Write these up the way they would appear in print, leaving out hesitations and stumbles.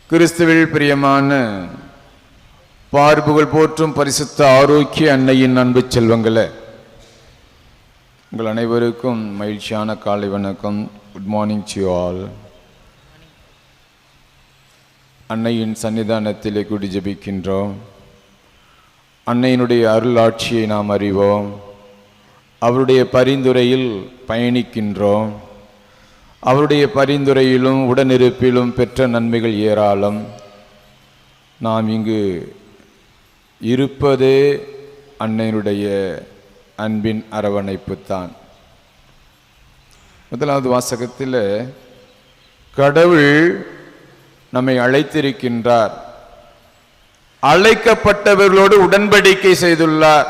கிறிஸ்துவில் பிரியமான பார்ப்புகள் போற்றும் பரிசுத்த ஆரோக்கிய அன்னையின் அன்பு செல்வங்களே, உங்கள் அனைவருக்கும் மகிழ்ச்சியான காலை வணக்கம். Good morning to you all. அன்னையின் சன்னிதானத்திலே கூடி ஜெபிக்கின்றோம். அன்னையினுடைய அருளாட்சியை நாம் அறிவோம். அவருடைய பரிந்துரையில் பயணிக்கின்றோம். அவருடைய பரிந்துரையிலும் உடனிருப்பிலும் பெற்ற நன்மைகள் ஏராளம். நாம் இங்கு இருப்பதே அன்னையினுடைய அன்பின் அரவணைப்பு தான். முதலாவது வாசகத்தில் கடவுள் நம்மை அழைத்திருக்கின்றார். அழைக்கப்பட்டவர்களோடு உடன்படிக்கை செய்துள்ளார்.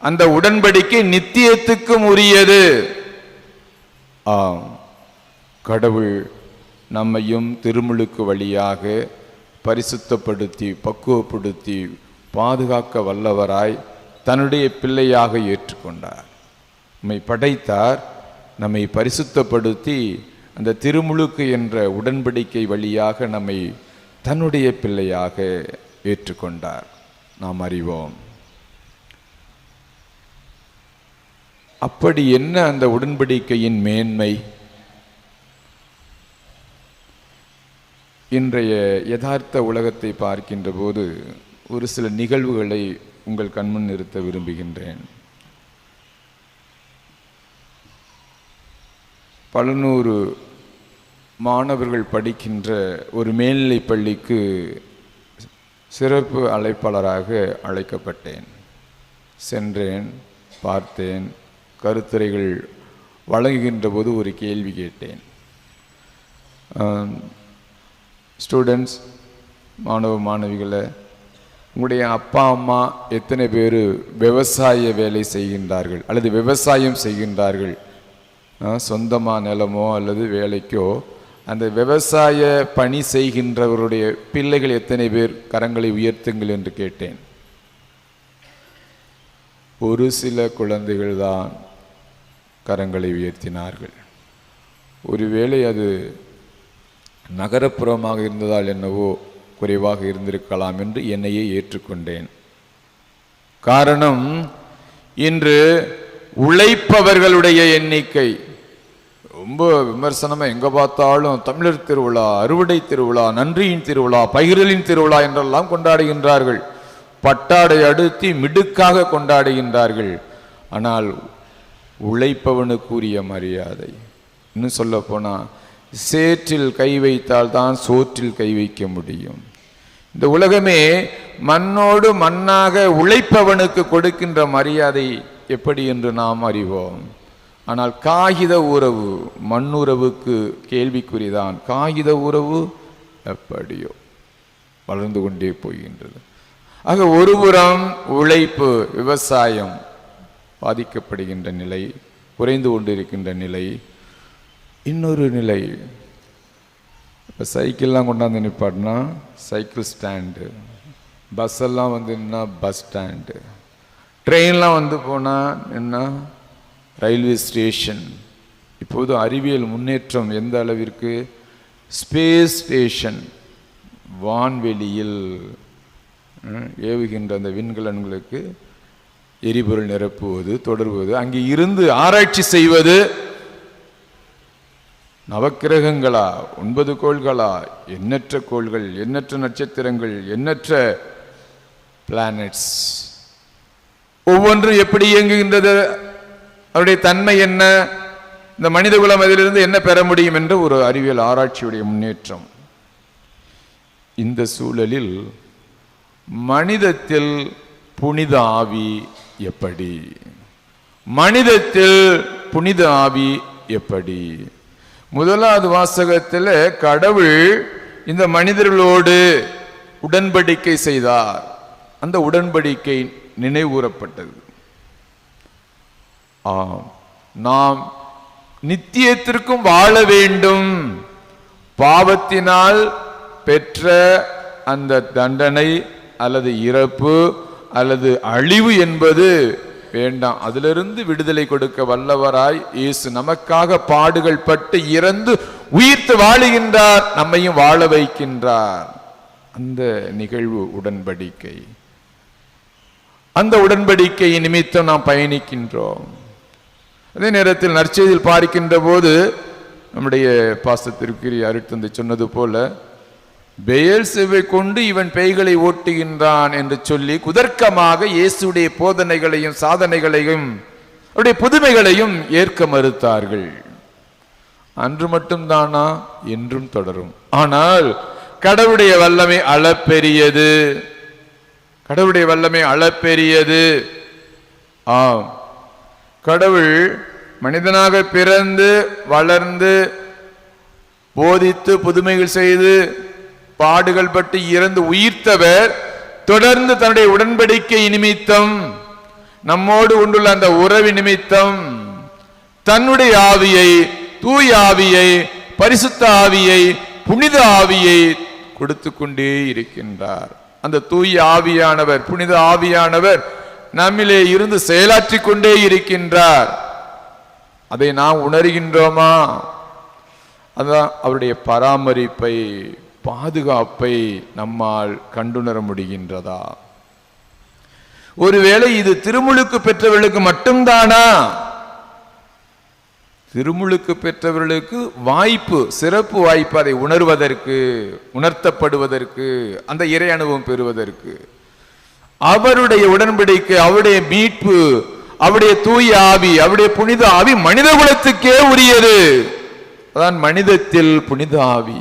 அந்த உடன்படிக்கை நித்தியத்துக்கும் உரியது. கடவுள் நம்மையும் திருமுழுக்கு வழியாக பரிசுத்தப்படுத்தி பக்குவப்படுத்தி பாதுகாக்க வல்லவராய் தன்னுடைய பிள்ளையாக ஏற்றுக்கொண்டார். நம்மை படைத்தார், நம்மை பரிசுத்தப்படுத்தி அந்த திருமுழுக்கு என்ற உடன்படிக்கை வழியாக நம்மை தன்னுடைய பிள்ளையாக ஏற்றுக்கொண்டார். நாம் அறிவோம். அப்படி என்ன அந்த உடன்படிக்கையின் மேன்மை? இன்றைய யதார்த்த உலகத்தை பார்க்கின்ற போது ஒரு சில நிகழ்வுகளை உங்கள் கண்முன் நிறுத்த விரும்புகின்றேன். பல நூறு மாணவர்கள் படிக்கின்ற ஒரு மேல்நிலை பள்ளிக்கு சிறப்பு அழைப்பாளராக அழைக்கப்பட்டேன். சென்றேன், பார்த்தேன். கருத்துரைகள் வழங்குகின்ற போது ஒரு கேள்வி கேட்டேன். ஸ்டூடெண்ட்ஸ், மாணவ மாணவிகளை, உங்களுடைய அப்பா அம்மா எத்தனை பேர் விவசாய வேலை செய்கின்றார்கள் அல்லது விவசாயம் செய்கின்றார்கள்? சொந்தமாக நிலமோ அல்லது வேலைக்கோ அந்த விவசாய பணி செய்கின்றவருடைய பிள்ளைகள் எத்தனை பேர்? கரங்களை உயர்த்துங்கள் என்று கேட்டேன். ஒரு சில குழந்தைகள் தான் கரங்களை உயர்த்தினார்கள். ஒருவேளை அது நகரப்புறமாக இருந்ததால் என்னவோ குறைவாக இருந்திருக்கலாம் என்று என்னையே ஏற்றுக்கொண்டேன். காரணம், இன்று உழைப்பவர்களுடைய எண்ணிக்கை ரொம்ப விமர்சனமாக எங்கே பார்த்தாலும் தமிழர் திருவிழா, அறுவடை திருவிழா, நன்றியின் திருவிழா, பகிரலின் திருவிழா என்றெல்லாம் கொண்டாடுகின்றார்கள். பட்டாடை அடுத்தி மிடுக்காக கொண்டாடுகின்றார்கள். ஆனால் உழைப்பவனுக்குரிய மரியாதை, இன்னும் சொல்ல போனால் சேற்றில் கை வைத்தால் தான் சோற்றில் கை வைக்க முடியும். இந்த உலகமே மண்ணோடு மண்ணாக உழைப்பவனுக்கு கொடுக்கின்ற மரியாதை எப்படி என்று நாம் அறிவோம். ஆனால் காகித உறவு, மண்ணுறவுக்கு கேள்விக்குறிதான். காகித உறவு எப்படியோ வளர்ந்து கொண்டே போகின்றது. ஆக ஒருபுறம் உழைப்பு, விவசாயம் பாதிக்கப்படுகின்ற நிலை, குறைந்து கொண்டிருக்கின்ற நிலை. இன்னொரு நிலை, இப்போ சைக்கிள்லாம் கொண்டாந்து நிப்பாட்டினா சைக்கிள் ஸ்டாண்டு, பஸ்ஸெல்லாம் வந்து நின்னா பஸ் ஸ்டாண்டு, ட்ரெயின்லாம் வந்து போனால் என்ன ரயில்வே ஸ்டேஷன். இப்போது அறிவியல் முன்னேற்றம் எந்த அளவிற்கு? ஸ்பேஸ் ஸ்டேஷன், வான்வெளியில் ஏவுகின்ற அந்த விண்கலன்களுக்கு எரிபொருள் நிரப்புவது, தொடர்வது, அங்கே இருந்து ஆராய்ச்சி செய்வது. நவக்கிரகங்களா, 9 கோள்களா, எண்ணற்ற கோள்கள், எண்ணற்ற நட்சத்திரங்கள், எண்ணற்ற பிளானட்ஸ், ஒவ்வொன்றும் எப்படி இயங்குகின்றது, அவருடைய தன்மை என்ன, இந்த மனித குலம் அதிலிருந்து என்ன பெற முடியும் என்ற ஒரு அறிவியல் ஆராய்ச்சியுடைய முன்னேற்றம். இந்த சூழலில் மனிதத்தில் புனித ஆவி எப்படி? மனிதத்தில் புனித ஆவி எப்படி? முதலாவது வாசகத்தில் கடவுள் இந்த மனிதர்களோடு உடன்படிக்கை செய்தார். அந்த உடன்படிக்கை நினைவூரப்பட்டது. நாம் நித்தியத்திற்கும் வாழ வேண்டும். பாவத்தினால் பெற்ற அந்த தண்டனை அல்லது இறப்பு அல்லது அழிவு என்பது வேண்டாம். அதிலிருந்து விடுதலை கொடுக்க வல்லவராய் இயேசு நமக்காக பாடுகள் பட்டு இறந்து உயிர்த்து வாழுகின்றார், நம்மையும் வாழ வைக்கின்றார். அந்த நிகழ்வு உடன்படிக்கை. அந்த உடன்படிக்கை நிமித்தம் நாம் பயணிக்கின்றோம். அதே நேரத்தில் நற்செய்தியில் பார்க்கின்ற போது நம்முடைய பாசத்திற்குரிய அருட்தந்தை சொன்னது போல, பெயல்செபூவை கொண்டு இவன் பேய்களை ஓட்டுகின்றான் என்று சொல்லி குதர்க்கமாக இயேசுடைய போதனைகளையும் சாதனைகளையும் அவருடைய புதுமைகளையும் ஏற்க மறுத்தார்கள். அன்று மட்டும்தானா? என்றும் தொடரும். ஆனால் கடவுளுடைய வல்லமை அளப்பெரியது. கடவுளுடைய வல்லமை அளப்பெரியது. ஆம், கடவுள் மனிதனாக பிறந்து வளர்ந்து போதித்து புதுமைகள் செய்து பாடுகள் பட்டு இறந்து உயிர்த்தவர் தொடர்ந்து தன்னுடைய உடன்படிக்கை நிமித்தம், நம்மோடு கொண்டுள்ள அந்த உறவு நிமித்தம் தன்னுடைய ஆவியை, தூய ஆவியை, பரிசுத்த ஆவியை, புனித ஆவியை கொடுத்து கொண்டே இருக்கின்றார். அந்த தூய ஆவியானவர், புனித ஆவியானவர் நம்மிலே இருந்து செயலாற்றி கொண்டே இருக்கின்றார். அதை நாம் உணர்கின்றோமா? அதான் அவருடைய பராமரிப்பை, பாதுகாப்பை நம்மால் கண்டுணர முடிகின்றதா? ஒருவேளை இது திருமுழுக்கு பெற்றவர்களுக்கு மட்டும்தானா? திருமுழுக்கு பெற்றவர்களுக்கு வாய்ப்பு, சிறப்பு வாய்ப்பு, அதை உணர்வதற்கு, உணர்த்தப்படுவதற்கு, அந்த இறை அனுபவம் பெறுவதற்கு. அவருடைய உடன்படிக்கை, அவருடைய மீட்பு, அவருடைய தூய ஆவி, அவருடைய புனித ஆவி மனித குலத்துக்கே உரியது. அதான் மனிதத்தில் புனித ஆவி.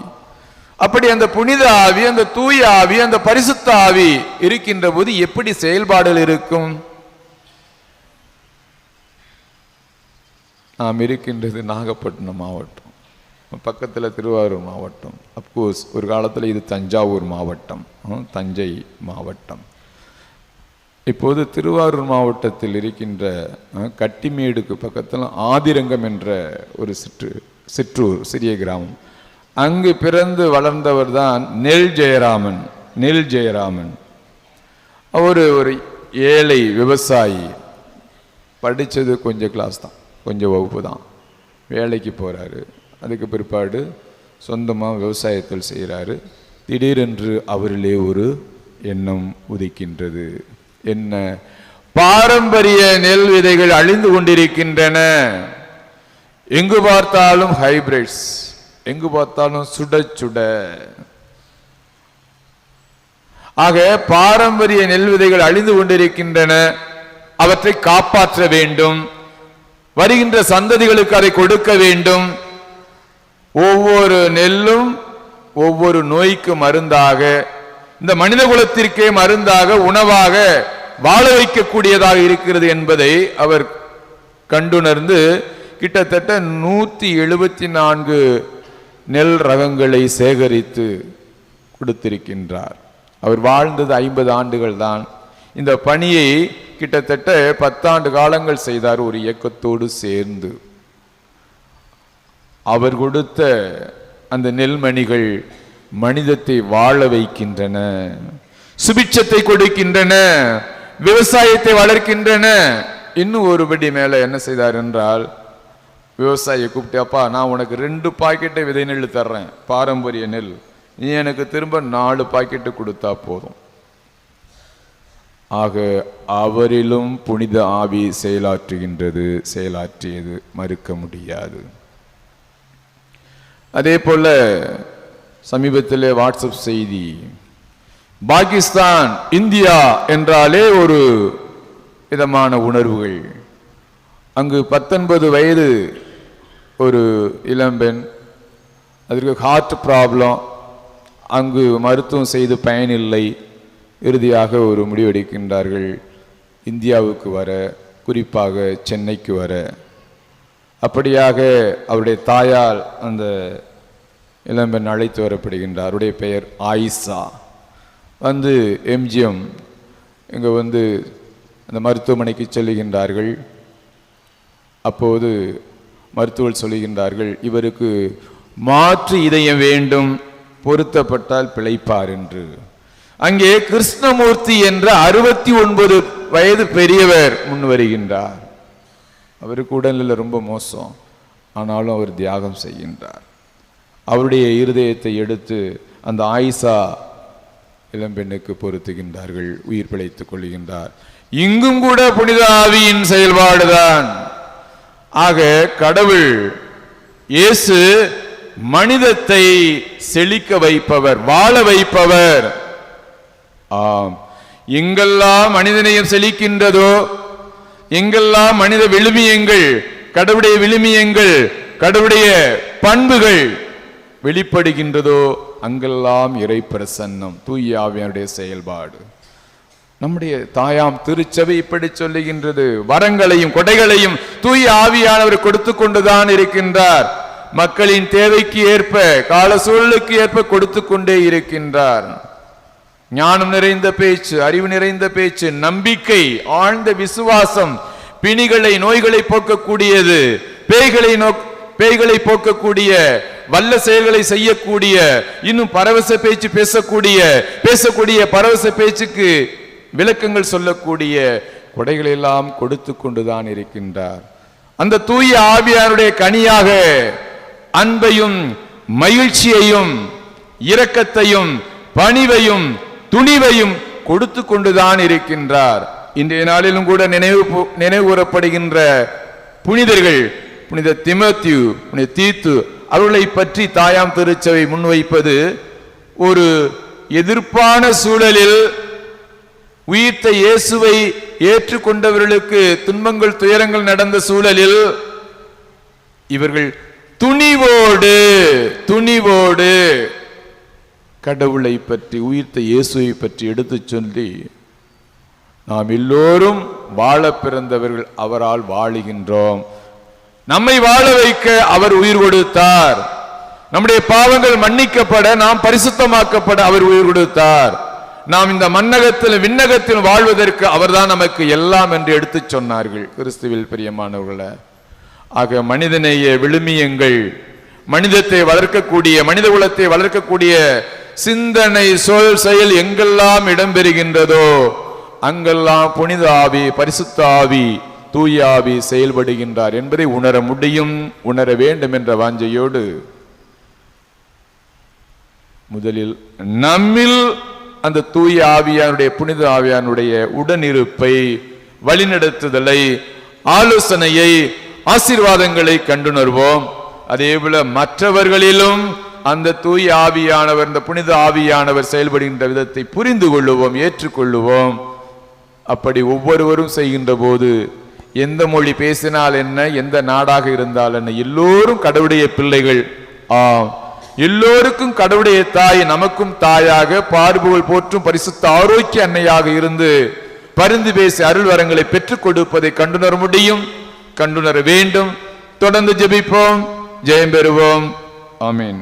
அப்படி அந்த புனித ஆவி, அந்த தூய ஆவி, அந்த பரிசுத்த ஆவி இருக்கின்ற போது எப்படி செயல்பாடுகள் இருக்கும்? நாம் இருக்கின்றது நாகப்பட்டினம் மாவட்டம், பக்கத்தில் திருவாரூர் மாவட்டம். அப்கோர்ஸ் ஒரு காலத்தில் இது தஞ்சாவூர் மாவட்டம், தஞ்சை மாவட்டம். இப்போது திருவாரூர் மாவட்டத்தில் இருக்கின்ற கட்டிமேடுக்கு பக்கத்தில் ஆதிரங்கம் என்ற ஒரு சிற்றூர், சிறிய கிராமம். அங்கு பிறந்து வளர்ந்தவர் தான் நெல் ஜெயராமன். நெல் ஜெயராமன் அவர் ஒரு ஏழை விவசாயி. படித்தது கொஞ்சம் கிளாஸ் தான், கொஞ்சம் வகுப்பு தான். வேலைக்கு போகிறாரு. அதுக்கு பிற்பாடு சொந்தமாக விவசாயத்தில் செய்கிறாரு. திடீரென்று அவரிலே ஒரு எண்ணம் உதிக்கின்றது. என்ன? பாரம்பரிய நெல் விதைகள் அழிந்து கொண்டிருக்கின்றன. எங்கு பார்த்தாலும் ஹைபிரிட்ஸ், எங்கு பார்த்தாலும் சுட சுட. ஆக பாரம்பரிய நெல் விதைகள் அழிந்து கொண்டிருக்கின்றன. அவற்றை காப்பாற்ற வேண்டும். வருகின்ற சந்ததிகளுக்கு அதை கொடுக்க வேண்டும். ஒவ்வொரு நெல்லும் ஒவ்வொரு நோய்க்கு மருந்தாக, இந்த மனித குலத்திற்கே மருந்தாக, உணவாக வாழ வைக்கக்கூடியதாக இருக்கிறது என்பதை அவர் கண்டுணர்ந்து கிட்டத்தட்ட 174 நெல் ரகங்களை சேகரித்து கொடுத்திருக்கின்றார். அவர் வாழ்ந்தது 50 ஆண்டுகள் தான். இந்த பணியை கிட்டத்தட்ட 10 ஆண்டு காலங்கள் செய்தார் ஒரு இயக்கத்தோடு சேர்ந்து. அவர் கொடுத்த அந்த நெல்மணிகள் மனிதத்தை வாழ வைக்கின்றன, சுபிட்சத்தை கொடுக்கின்றன, விவசாயத்தை வளர்க்கின்றன. இன்னும் ஒருபடி மேல என்ன செய்தார் என்றால், விவசாயியை கூப்பிட்டு, அப்பா நான் உனக்கு 2 பாக்கெட்டை விதை நெல் தர்றேன், பாரம்பரிய நெல், நீ எனக்கு திரும்ப 4 பாக்கெட்டு கொடுத்தா போதும். ஆக அவரிலும் புனித ஆவி செயலாற்றுகின்றது, செயலாற்றியது, மறுக்க முடியாது. அதே போல சமீபத்தில் வாட்ஸ்அப் செய்தி, பாகிஸ்தான் இந்தியா என்றாலே ஒரு விதமான உணர்வுகள். அங்கு 19 வயது ஒரு இளம்பெண், அதற்கு ஹார்ட் ப்ராப்ளம், அங்கு மருத்துவம் செய்து பயனில்லை. இறுதியாக ஒரு முடிவெடுக்கின்றார்கள் இந்தியாவுக்கு வர, குறிப்பாக சென்னைக்கு வர. அப்படியாக அவருடைய தாயால் அந்த இளம்பெண் அழைத்து வரப்படுகின்றார். அவருடைய பெயர் ஆயிஷா. வந்து எம்ஜிஎம் இங்கே வந்து அந்த மருத்துவமனைக்கு செல்லுகின்றார்கள். அப்போது மருத்துவர்கள் சொல்லுகின்றார்கள், இவருக்கு மாற்று இதயம் வேண்டும், பொருத்தப்பட்டால் பிழைப்பார் என்று. அங்கே கிருஷ்ணமூர்த்தி என்ற 69 வயது பெரியவர் முன் வருகின்றார். அவருக்கு உடல்நிலை ரொம்ப மோசம், ஆனாலும் அவர் தியாகம் செய்கின்றார். அவருடைய இருதயத்தை எடுத்து அந்த ஆயிஷா இளம்பெண்ணுக்கு பொருத்துகின்றார்கள், உயிர் பிழைத்துக் கொள்கின்றார். இங்கும் கூட புனித ஆவியின் செயல்பாடுதான். ஆக கடவுள் இயேசு மனிதத்தை செழிக்க வைப்பவர், வாழ வைப்பவர். ஆம், எங்கெல்லாம் மனிதநேயம் செழிக்கின்றதோ, எங்கெல்லாம் மனித விழுமியங்கள், கடவுளுடைய விழுமியங்கள், கடவுளுடைய பண்புகள் வெளிப்படுகின்றதோ அங்கெல்லாம் இறை பிரசன்னம், தூய ஆவியானுடைய செயல்பாடு. நம்முடைய தாயாம் திருச்சபை இப்படி சொல்லுகின்றது. வரங்களையும் கொடைகளையும் தூய ஆவியானவர் கொடுத்து கொண்டுதான் இருக்கின்றார். மக்களின் தேவைக்கு ஏற்ப, கால சூழலுக்கு ஏற்ப கொடுத்து கொண்டே இருக்கின்றார். ஞானம் நிறைந்த பேச்சு, அறிவு நிறைந்த பேச்சு, நம்பிக்கை, ஆழ்ந்த விசுவாசம், பிணிகளை நோய்களை போக்கக்கூடியது, பேய்களை போக்கக்கூடிய, வல்ல செயல்களை செய்யக்கூடிய, இன்னும் பரவச பேச்சு பேசக்கூடிய பரவச பேச்சுக்கு விளக்கங்கள் சொல்லக்கூடிய கொடைகளை எல்லாம் கொடுத்து கொண்டுதான் இருக்கின்றார். அந்த தூய ஆவியாருடைய கனியாக அன்பையும் மகிழ்ச்சியையும் இரக்கத்தையும் பணிவையும் துணிவையும் கொடுத்து கொண்டுதான் இருக்கின்றார். இன்றைய நாளிலும் கூட நினைவு கூறப்படுகின்ற புனிதர்கள், புனித திமோத்தேயு, புனித தீத்து, அவர்களை பற்றி தாயாம் திருச்சபை முன்வைப்பது, ஒரு எதிர்ப்பான சூழலில் உயிர்த்த இயேசுவை ஏற்றுக்கொண்டவர்களுக்கு துன்பங்கள் துயரங்கள் நடந்த சூழலில் இவர்கள் துணிவோடு கடவுளை பற்றி, உயிர்த்த இயேசுவை பற்றி எடுத்து சொல்லி, நாம் எல்லோரும் வாழ பிறந்தவர்கள், அவரால் வாழுகின்றோம், நம்மை வாழ வைக்க அவர் உயிர் கொடுத்தார், நம்முடைய பாவங்கள் மன்னிக்கப்பட, நாம் பரிசுத்தமாக்கப்பட அவர் உயிர் கொடுத்தார், நாம் இந்த மன்னகத்தில் விண்ணகத்தில் வாழ்வதற்கு அவர்தான் நமக்கு எல்லாம் என்று எடுத்து சொன்னார்கள். கிறிஸ்துவில் பிரியமானவர்களே, ஆக மனிதநேய விழுமியங்கள், மனிதத்தை வளர்க்கக்கூடிய, மனித குலத்தை வளர்க்கக்கூடிய சிந்தனை, சொல், செயல் எங்கெல்லாம் இடம்பெறுகின்றதோ அங்கெல்லாம் புனித ஆவி, பரிசுத்த ஆவி, தூய ஆவி செயல்படுகின்றார் என்பதை உணர முடியும், உணர வேண்டும் என்ற வாஞ்சையோடு முதலில் நம்மில் அந்த தூய ஆவியானுடைய, புனித ஆவியானுடைய உடனிருப்பை, வழிநடத்துதலை, ஆலோசனையை, ஆசீர்வாதங்களை கண்டுணர்வோம். அதேபோல மற்றவர்களிலும் அந்த தூய ஆவியானவர், இந்த புனித ஆவியானவர் செயல்படுகின்ற விதத்தை புரிந்து கொள்ளுவோம், ஏற்றுக்கொள்ளுவோம். அப்படி ஒவ்வொருவரும் செய்கின்ற போது, எந்த மொழி பேசினால் என்ன, எந்த நாடாக இருந்தால் என்ன, எல்லோரும் கடவுளுடைய பிள்ளைகள். எல்லோருக்கும் கடவுளுடைய தாய், நமக்கும் தாயாக, பார்புகள் போற்றும் பரிசுத்த ஆரோக்கிய அன்னையாக இருந்து பரிந்து பேசி அருள் வரங்களை பெற்றுக் கொடுப்பதை கண்டுணர முடியும், கண்டுணர வேண்டும். தொடர்ந்து ஜெபிப்போம், ஜெயம் பெறுவோம். ஆமீன்.